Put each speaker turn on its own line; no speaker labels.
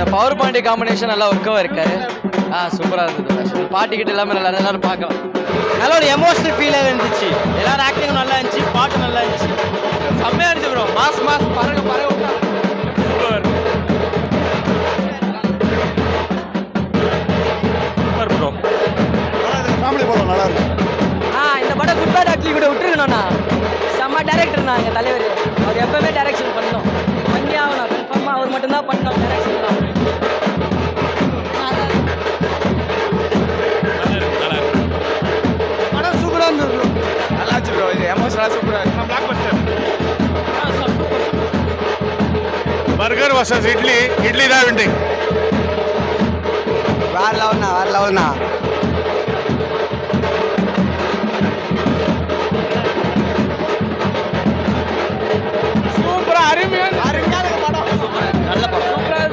இந்த power Pandi combination நல்லா ஒர்க்காக இருக்காரு. சூப்பராக இருந்தது. பாட்டு கிட்ட எல்லாமே நல்லா எல்லாரும் பார்க்கலாம். நல்ல ஒரு எமோஷனல் ஃபீலாக இருந்துச்சு. எல்லாரும் ஆக்டிங்கும் நல்லா இருந்துச்சு, பாட்டு நல்லா இருந்துச்சு. செம்மையாக இருந்துச்சு ப்ரோ. மாஸ் பறக்க
ஃபேமிலி படம் நல்லா இருக்கும்.
இந்த படம் குட் பேட் அட்லி கூட விட்டுருக்கணும்ண்ணா. செம்ம டேரக்டர்ண்ணா எங்கள் தலைவர். அவர் எப்பவுமே டைரக்ஷன் பண்ணணும். பண்ணி ஆகணும். கன்ஃபார்மாக அவர் மட்டும்தான் பண்ணணும் டைரக்ஷன்.
படம் சூப்பராக இருந்தது. நல்லா இருந்துச்சு ப்ரோ. இது எமோஷனலாக சூப்பராக இருக்கு. Black Bastar.
Burger versus idli தான் வின்னிங்.
வேற லெவல்ண்ணா.